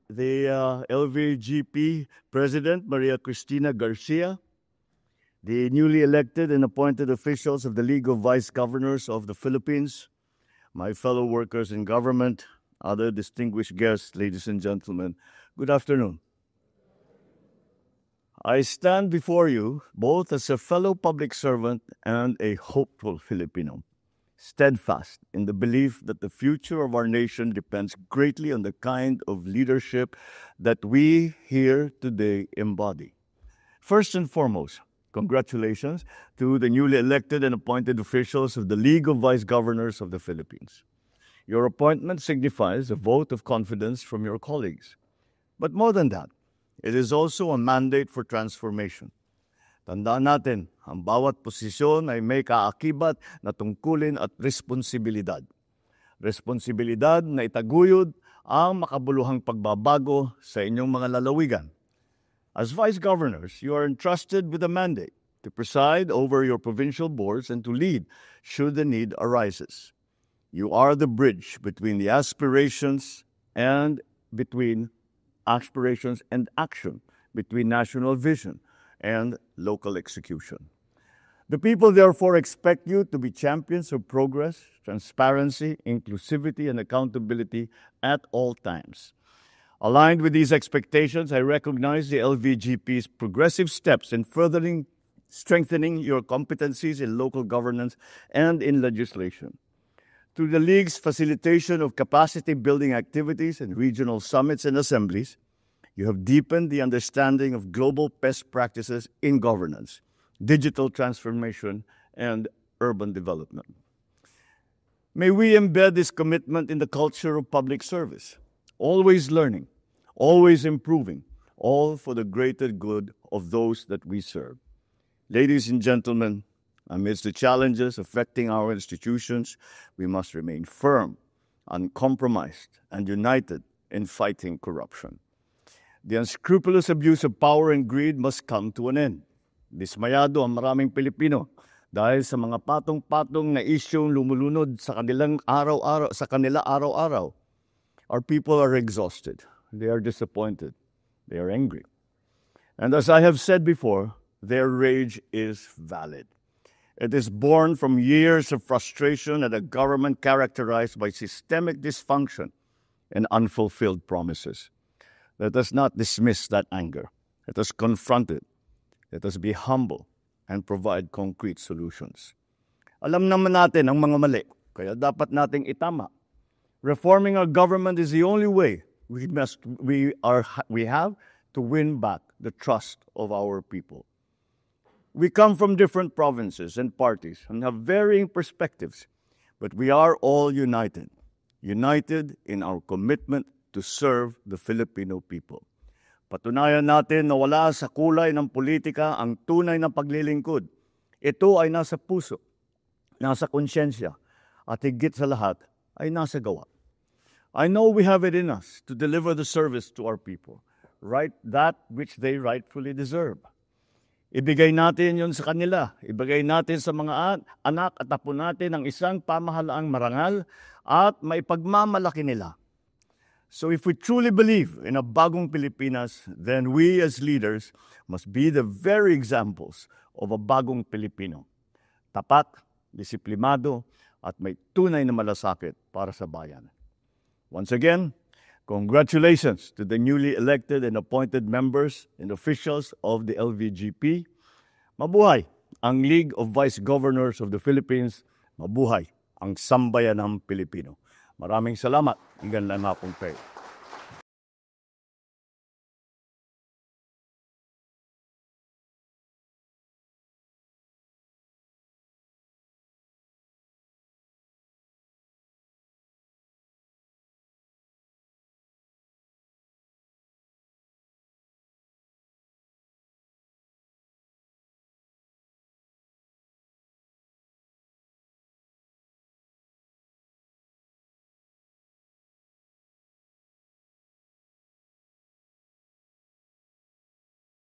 the LVGP President, Maria Cristina Garcia, the newly elected and appointed officials of the League of Vice Governors of the Philippines, my fellow workers in government, other distinguished guests, ladies and gentlemen, good afternoon. I stand before you both as a fellow public servant and a hopeful Filipino, steadfast in the belief that the future of our nation depends greatly on the kind of leadership that we here today embody. First and foremost, congratulations to the newly elected and appointed officials of the League of Vice Governors of the Philippines. Your appointment signifies a vote of confidence from your colleagues. But more than that, it is also a mandate for transformation. Tandaan natin, ang bawat posisyon ay may kaakibat na tungkulin at responsibilidad. Responsibilidad na itaguyod ang makabuluhang pagbabago sa inyong mga lalawigan. As Vice Governors, you are entrusted with a mandate to preside over your provincial boards and to lead should the need arises. You are the bridge between the aspirations and action, between national vision and local execution. The people therefore expect you to be champions of progress, transparency, inclusivity, and accountability at all times. Aligned with these expectations, I recognize the LVGP's progressive steps in strengthening your competencies in local governance and in legislation. Through the League's facilitation of capacity-building activities and regional summits and assemblies, you have deepened the understanding of global best practices in governance, digital transformation, and urban development. May we embed this commitment in the culture of public service, always learning, always improving, all for the greater good of those that we serve. Ladies and gentlemen, amidst the challenges affecting our institutions, we must remain firm, uncompromised, and united in fighting corruption. The unscrupulous abuse of power and greed must come to an end. Dismayado ang maraming Pilipino dahil sa mga patong-patong na isyong lumulunod sa kanila araw-araw. Our people are exhausted. They are disappointed. They are angry. And as I have said before, their rage is valid. It is born from years of frustration at a government characterized by systemic dysfunction and unfulfilled promises. Let us not dismiss that anger. Let us confront it. Let us be humble and provide concrete solutions. Alam naman natin ang mga mali, kaya dapat nating itama. Reforming our government is the only way we have to win back the trust of our people. We come from different provinces and parties and have varying perspectives, but we are all united in our commitment to serve the Filipino people. Patunayan natin na wala sa kulay ng politika ang tunay na paglilingkod. Ito ay nasa puso, nasa konsyensya, at higit sa lahat ay nasa gawa. I know we have it in us to deliver the service to our people, that which they rightfully deserve. Ibigay natin yun sa kanila. Ibigay natin sa mga anak at apo natin ang isang pamahalaang marangal at maipagmamalaki nila. So if we truly believe in a bagong Pilipinas, then we as leaders must be the very examples of a bagong Pilipino. Tapat, disiplinado, at may tunay na malasakit para sa bayan. Once again, congratulations to the newly elected and appointed members and officials of the LVGP. Mabuhay ang League of Vice Governors of the Philippines. Mabuhay ang sambayanang Pilipino. Maraming salamat. Igan lang hapong tayo.